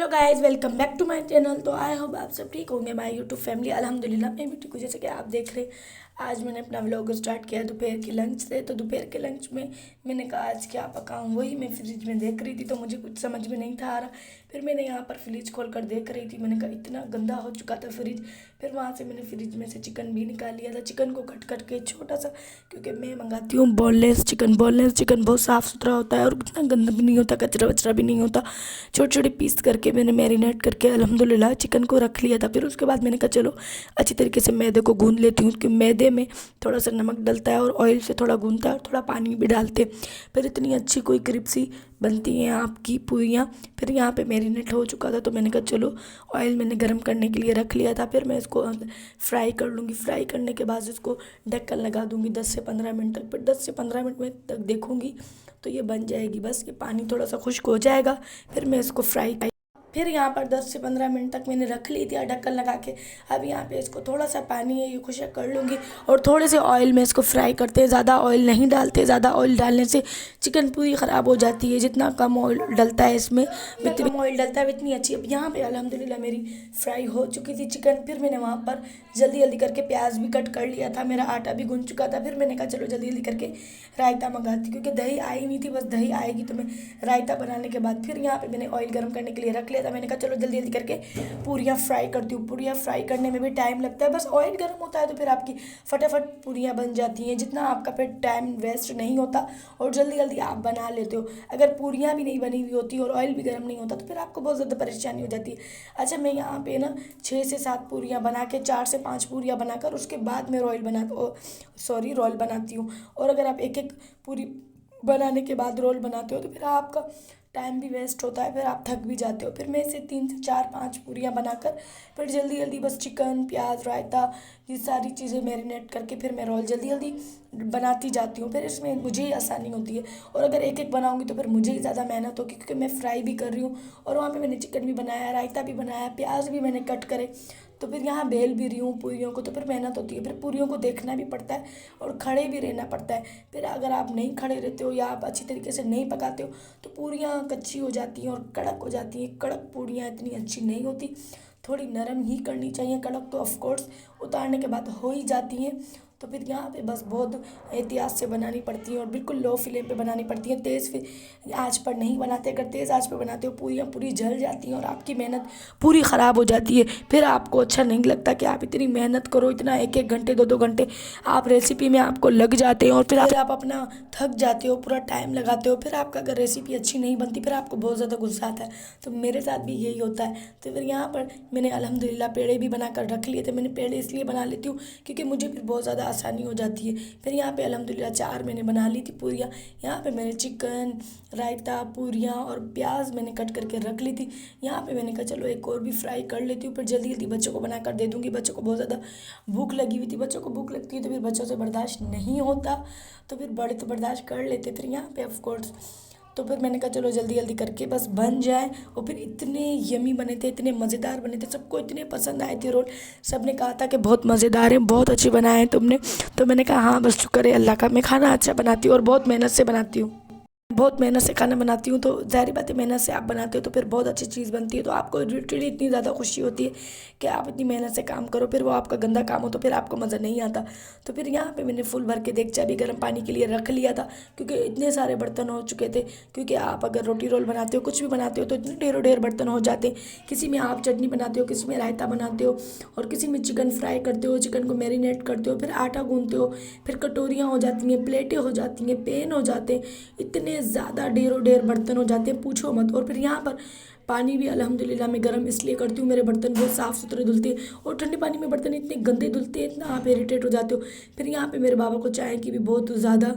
Hello guys, welcome back to my channel. तो I hope आप सब ठीक होंगे। माय यूट्यूब फैमिली अल्हम्दुलिल्लाह मैं भी ठीक हूँ। जैसे कि आप देख रहे, आज मैंने अपना व्लॉग स्टार्ट किया दोपहर के लंच से। तो दोपहर के लंच में मैंने कहा आज क्या पकाऊँ, वही मैं फ्रिज में देख रही थी तो मुझे कुछ समझ में नहीं था आ रहा। फिर मैंने यहाँ पर फ्रिज खोल कर देख रही थी, मैंने कहा इतना गंदा हो चुका था फ्रिज। फिर वहाँ से मैंने फ्रिज में से चिकन भी निकाल लिया था। चिकन को कट करके छोटा सा, क्योंकि मैं मंगाती हूँ बोनलेस चिकन। बोनलेस चिकन बहुत साफ़ सुथरा होता है और उतना गंदा भी नहीं होता, कचरा वचरा भी नहीं होता। छोटे छोटे पीस करके मैंने मैरिनेट करके अल्हम्दुलिल्लाह चिकन को रख लिया था। फिर उसके बाद मैंने कहा चलो अच्छी तरीके से मैदे को गूंद लेती हूँ, क्योंकि मैदे में थोड़ा सा नमक डलता है और ऑयल से थोड़ा गूंदता है और थोड़ा पानी भी डालते हैं। फिर इतनी अच्छी कोई क्रिप्सी बनती हैं आपकी पूरियाँ। फिर यहाँ पे मैरिनेट हो चुका था तो मैंने कहा चलो ऑयल मैंने गर्म करने के लिए रख लिया था। फिर मैं इसको फ्राई कर लूँगी। फ्राई करने के बाद इसको ढक्कन लगा दूँगी 10 से 15 मिनट तक। फिर 10 से 15 मिनट में तक देखूँगी तो ये बन जाएगी। बस ये पानी थोड़ा सा खुश्क हो जाएगा, फिर मैं इसको फ्राई। फिर यहाँ पर 10 से 15 मिनट तक मैंने रख ली थी ढक्कन लगा के। अब यहाँ पे इसको थोड़ा सा पानी है ये खुशक कर लूँगी और थोड़े से ऑयल में इसको फ्राई करते हैं। ज़्यादा ऑयल नहीं डालते, ज़्यादा ऑयल डालने से चिकन पूरी ख़राब हो जाती है। जितना कम ऑयल डलता है इसमें, जितना कम ऑयल डलता है इतनी अच्छी। अब यहाँ पे अल्हम्दुलिल्लाह मेरी फ्राई हो चुकी थी चिकन। फिर मैंने वहाँ पर जल्दी जल्दी करके प्याज भी कट कर लिया था, मेरा आटा भी गूंद चुका था। फिर मैंने कहा चलो जल्दी जल्दी करके रायता मंगाती, क्योंकि दही आई नहीं थी। बस दही आएगी तो मैं रायता बनाने के बाद फिर यहाँ पे मैंने ऑयल गर्म करने के लिए रख लिया था। मैंने कहा चलो जल्दी जल्दी करके पूरियाँ फ्राई करती हूँ। पूरियाँ फ्राई करने में भी टाइम लगता है, बस ऑयल गर्म होता है तो फिर आपकी फटाफट पूरियाँ बन जाती हैं। जितना आपका फिर टाइम वेस्ट नहीं होता और जल्दी जल्दी आप बना लेते हो। अगर पूरियाँ भी नहीं बनी हुई होती और ऑयल भी गर्म नहीं होता तो फिर आपको बहुत ज़्यादा परेशानी हो जाती है। अच्छा, मैं यहाँ पे ना 6 से 7 पूरियाँ बना के, 4 से 5 पूरियाँ बनाकर उसके बाद मैं रोल बनाती हूँ। और अगर आप एक एक पूरी बनाने के बाद रोल बनाते हो तो फिर आपका टाइम भी वेस्ट होता है, फिर आप थक भी जाते हो। फिर मैं इसे 3 से 4 5 पूरियाँ बनाकर फिर जल्दी जल्दी बस चिकन, प्याज, रायता, ये सारी चीज़ें मैरिनेट करके फिर मैं रोल जल्दी जल्दी बनाती जाती हूँ। फिर इसमें मुझे ही आसानी होती है। और अगर एक एक बनाऊँगी तो फिर मुझे ही ज़्यादा मेहनत होगी, क्योंकि मैं फ्राई भी कर रही हूँ और वहाँ पे मैंने चिकन भी बनाया, रायता भी बनाया, प्याज भी मैंने कट करे, तो फिर यहाँ बेल भी रही हूँ पूरियों को, तो फिर मेहनत होती है। फिर पूरियों को देखना भी पड़ता है और खड़े भी रहना पड़ता है। फिर अगर आप नहीं खड़े रहते हो या आप अच्छी तरीके से नहीं पकाते हो तो पूरियाँ कच्ची हो जाती हैं और कड़क हो जाती हैं। कड़क पूरियाँ इतनी अच्छी नहीं होती, थोड़ी नरम ही करनी चाहिए। कड़क तो ऑफ कोर्स उतारने के बाद हो ही जाती हैं। तो फिर यहाँ पे बस बहुत एहतियात से बनानी पड़ती है और बिल्कुल लो फ्लेम पे बनानी पड़ती है। तेज़ आँच पर नहीं बनाते। अगर तेज़ आँच पर बनाते हो पूरियाँ पूरी जल जाती हैं और आपकी मेहनत पूरी ख़राब हो जाती है। फिर आपको अच्छा नहीं लगता कि आप इतनी मेहनत करो, इतना 1 1 घंटे 2 2 घंटे आप रेसिपी में आपको लग जाते हैं और फिर आप अपना थक जाते हो, पूरा टाइम लगाते हो। फिर आपका अगर रेसिपी अच्छी नहीं बनती फिर आपको बहुत ज़्यादा गुस्सा आता है। तो मेरे साथ भी यही होता है। तो फिर यहाँ पर मैंने अल्हम्दुलिल्लाह पेड़े भी बनाकर रख लिए थे। मैंने पेड़े इसलिए बना लेती हूँ क्योंकि मुझे फिर बहुत ज़्यादा आसानी हो जाती है। फिर यहाँ पे अल्हम्दुलिल्लाह 4 मैंने बना ली थी पूरियाँ। यहाँ पे मैंने चिकन, रायता, पूरियाँ और प्याज मैंने कट करके रख ली थी। यहाँ पे मैंने कहा चलो एक और भी फ्राई कर लेती हूँ, फिर जल्दी जल्दी बच्चों को बनाकर दे दूँगी। बच्चों को बहुत ज़्यादा भूख लगी हुई थी। बच्चों को भूख लगती है तो फिर बच्चों से बर्दाश्त नहीं होता, तो फिर बड़े तो बर्दाश्त कर लेते। फिर यहाँ पे ऑफ कोर्स तो फिर मैंने कहा चलो जल्दी जल्दी करके बस बन जाए। और फिर इतने यमी बने थे, इतने मज़ेदार बने थे, सबको इतने पसंद आए थे रोल। सब ने कहा था कि बहुत मज़ेदार हैं, बहुत अच्छे बनाए हैं तुमने। तो मैंने कहा हाँ बस शुक्र है अल्लाह का, मैं खाना अच्छा बनाती हूँ और बहुत मेहनत से बनाती हूँ। बहुत मेहनत से खाना बनाती हूँ तो ज़ाहिर बात है मेहनत से आप बनाते हो तो फिर बहुत अच्छी चीज़ बनती है। तो आपको लिटरली इतनी ज़्यादा खुशी होती है कि आप इतनी मेहनत से काम करो, फिर वो आपका गंदा काम हो तो फिर आपको मज़ा नहीं आता। तो फिर यहाँ पे मैंने फुल भर के देगचा भी गर्म पानी के लिए रख लिया था, क्योंकि इतने सारे बर्तन हो चुके थे। क्योंकि आप अगर रोटी रोल बनाते हो, कुछ भी बनाते हो तो इतने ढेरों ढेर बर्तन हो जाते हैं। किसी में आप चटनी बनाते हो, किसी में रायता बनाते हो और किसी में चिकन फ्राई करते हो, चिकन को मैरिनेट करते हो, फिर आटा गूंदते हो, फिर कटोरियाँ हो जाती हैं, प्लेटें हो जाती हैं, पेन हो जाते हैं, इतने ज़्यादा ढेरों ढेर बर्तन हो जाते हैं पूछो मत। और फिर यहाँ पर पानी भी अल्हम्दुलिल्लाह मैं गर्म इसलिए करती हूँ, मेरे बर्तन बहुत साफ़ सुथरे धुलते हैं। और ठंडे पानी में बर्तन इतने गंदे धुलते हैं, इतना आप इरिटेट हो जाते हो। फिर यहाँ पे मेरे बाबा को चाय की भी बहुत ज़्यादा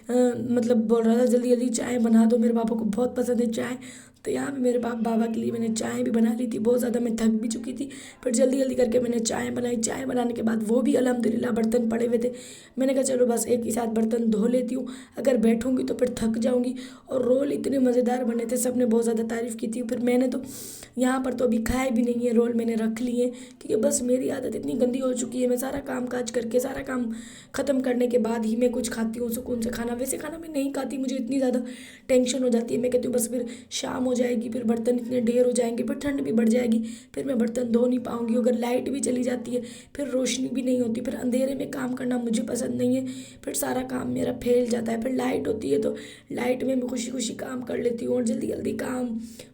मतलब बोल रहा था जल्दी जल्दी चाय बना दो, मेरे पापा को बहुत पसंद है चाय। तो यहाँ पे मेरे बाबा के लिए मैंने चाय भी बना ली थी। बहुत ज़्यादा मैं थक भी चुकी थी, फिर जल्दी जल्दी करके मैंने चाय बनाई। चाय बनाने के बाद वो भी अल्हम्दुलिल्लाह बर्तन पड़े हुए थे। मैंने कहा चलो बस एक ही साथ बर्तन धो लेती हूँ, अगर बैठूँगी तो फिर थक जाऊँगी। और रोल इतने मज़ेदार बने थे, सब ने बहुत ज़्यादा तारीफ़ की थी। फिर मैंने तो यहाँ पर तो अभी खाए भी नहीं है, रोल मैंने रख लिए क्योंकि बस मेरी आदत इतनी गंदी हो चुकी है। मैं सारा काम काज करके, सारा काम ख़त्म करने के बाद ही मैं कुछ खाती हूँ सुकून से खाना। वैसे खाना मैं नहीं खाती, मुझे इतनी ज़्यादा टेंशन हो जाती है। मैं कहती हूँ बस फिर शाम हो जाएगी, फिर बर्तन इतने ढेर हो जाएंगे, फिर ठंड भी बढ़ जाएगी, फिर मैं बर्तन धो नहीं पाऊँगी। अगर लाइट भी चली जाती है फिर रोशनी भी नहीं होती, फिर अंधेरे में काम करना मुझे पसंद नहीं है, फिर सारा काम मेरा फैल जाता है। फिर लाइट होती है तो लाइट में मैं खुशी खुशी काम कर लेती हूँ और जल्दी जल्दी काम,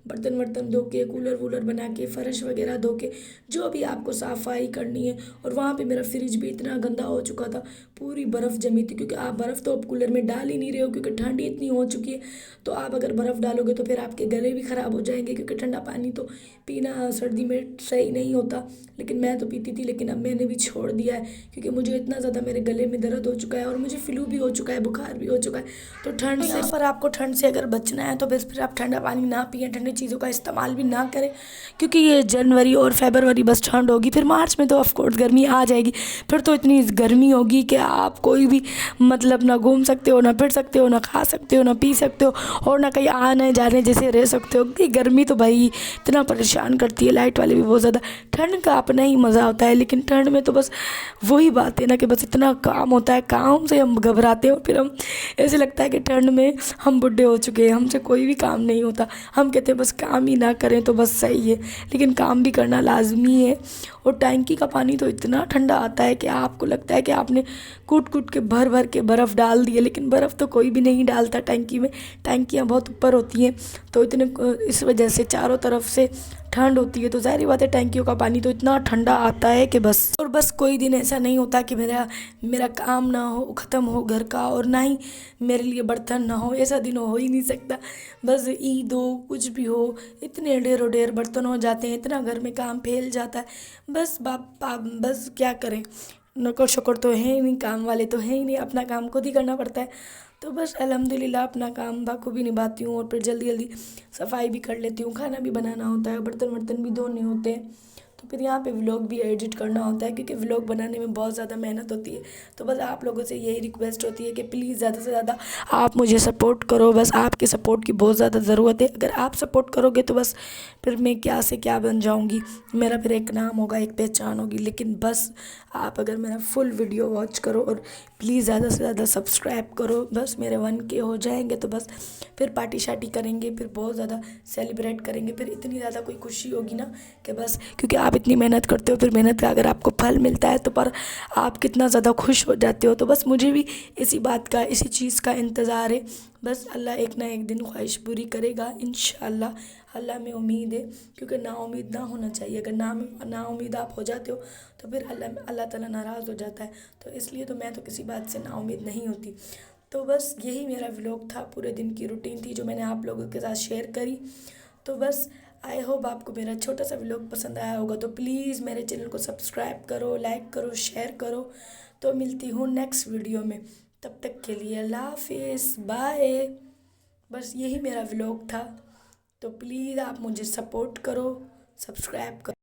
बर्तन वर्तन धो के, कूलर वूलर बना के, फर्श वगैरह धो के, जो भी आपको सफाई करनी है। और वहाँ पे मेरा फ्रिज भी इतना गंदा हो चुका था, पूरी बर्फ़ जमी थी, क्योंकि आप बर्फ़ तो अब कूलर में डाल ही नहीं रहे हो क्योंकि ठंड ही इतनी हो चुकी है। तो आप अगर बर्फ़ डालोगे तो फिर आपके गले भी ख़राब हो जाएंगे, क्योंकि ठंडा पानी तो पीना सर्दी में सही नहीं होता। लेकिन मैं तो पीती थी, लेकिन अब मैंने भी छोड़ दिया है, क्योंकि मुझे इतना ज़्यादा मेरे गले में दर्द हो चुका है और मुझे फ्लू भी हो चुका है, बुखार भी हो चुका है। तो ठंड से, यहाँ पर आपको ठंड से अगर बचना है तो बस फिर आप ठंडा पानी ना पिएं, ठंडी चीज़ों का इस्तेमाल भी ना करें, क्योंकि ये जनवरी और फरवरी बस ठंड होगी, फिर मार्च में तो ऑफकोर्स गर्मी आ जाएगी। फिर तो इतनी गर्मी होगी कि आप कोई भी मतलब ना घूम सकते हो, ना फिर सकते हो, ना खा सकते हो, ना पी सकते हो, और ना कहीं आने जाने जैसे रह सकते हो। ये गर्मी तो भाई इतना परेशान करती है, लाइट वाले भी बहुत ज़्यादा। ठंड का अपना ही मज़ा होता है, लेकिन ठंड में तो बस वही बात है ना कि बस इतना काम होता है, काम से हम घबराते हो, फिर हम ऐसे लगता है कि ठंड में हम बुढ़े हो चुके हैं, हमसे कोई भी काम नहीं होता। हम कहते हैं बस काम ही ना करें तो बस सही है, लेकिन काम भी करना लाजमी है। और टैंकी का पानी तो इतना ठंडा आता है कि आपको लगता है कि आपने कूट कूट के भर भर के बर्फ़ डाल दी है, लेकिन बर्फ़ तो कोई भी नहीं डालता टैंकी में। टैंकियाँ बहुत ऊपर होती हैं, तो इतने इस वजह से चारों तरफ से ठंड होती है, तो ज़ाहिर बात है टैंकियों का पानी तो इतना ठंडा आता है कि बस। और बस कोई दिन ऐसा नहीं होता कि मेरा काम ना हो, ख़त्म हो घर का, और ना ही मेरे लिए बर्तन ना हो, ऐसा दिन हो ही नहीं सकता। बस ईद हो, कुछ भी हो, इतने ढेरों ढेर बर्तन हो जाते हैं, इतना घर में काम फैल जाता है। बस बस क्या करें, नौकर शोकर तो है ही नहीं, काम वाले तो है ही नहीं, अपना काम खुद ही करना पड़ता है। तो बस अल्हम्दुलिल्लाह अपना काम बखूबी निभाती हूँ, और फिर जल्दी जल्दी सफाई भी कर लेती हूँ, खाना भी बनाना होता है, बर्तन वर्तन भी धोने होते हैं। तो फिर यहाँ पे व्लॉग भी एडिट करना होता है, क्योंकि व्लॉग बनाने में बहुत ज़्यादा मेहनत होती है। तो बस आप लोगों से यही रिक्वेस्ट होती है कि प्लीज़ ज़्यादा से ज़्यादा आप मुझे सपोर्ट करो, बस आपके सपोर्ट की बहुत ज़्यादा ज़रूरत है। अगर आप सपोर्ट करोगे तो बस फिर मैं क्या से क्या बन जाऊँगी, मेरा फिर एक नाम होगा, एक पहचान होगी। लेकिन बस आप अगर मेरा फुल वीडियो वॉच करो और प्लीज़ ज़्यादा से ज़्यादा सब्सक्राइब करो, बस मेरे 1K हो जाएंगे तो बस फिर पार्टी शार्टी करेंगे, फिर बहुत ज़्यादा सेलिब्रेट करेंगे, फिर इतनी ज़्यादा कोई खुशी होगी ना कि बस, क्योंकि आप इतनी मेहनत करते हो, फिर मेहनत का अगर आपको फल मिलता है तो पर आप कितना ज़्यादा खुश हो जाते हो। तो बस मुझे भी इसी बात का, इसी चीज़ का इंतज़ार है। बस अल्लाह एक ना एक दिन ख्वाहिश पूरी करेगा इंशाअल्लाह। अल्लाह में उम्मीद है, क्योंकि नाउम्मीद ना होना चाहिए। अगर नाउम्मीद आप हो जाते हो तो फिर अल्लाह ताला नाराज़ हो जाता है। तो इसलिए तो मैं तो किसी बात से नाउम्मीद नहीं होती। तो बस यही मेरा व्लॉग था, पूरे दिन की रूटीन थी जो मैंने आप लोगों के साथ शेयर करी। तो बस आई होप आपको मेरा छोटा सा व्लॉग पसंद आया होगा। तो प्लीज़ मेरे चैनल को सब्सक्राइब करो, लाइक करो, शेयर करो। तो मिलती हूँ नेक्स्ट वीडियो में, तब तक के लिए अल्लाह हाफिज़, बाय। बस यही मेरा व्लॉग था, तो प्लीज़ आप मुझे सपोर्ट करो, सब्सक्राइब करो।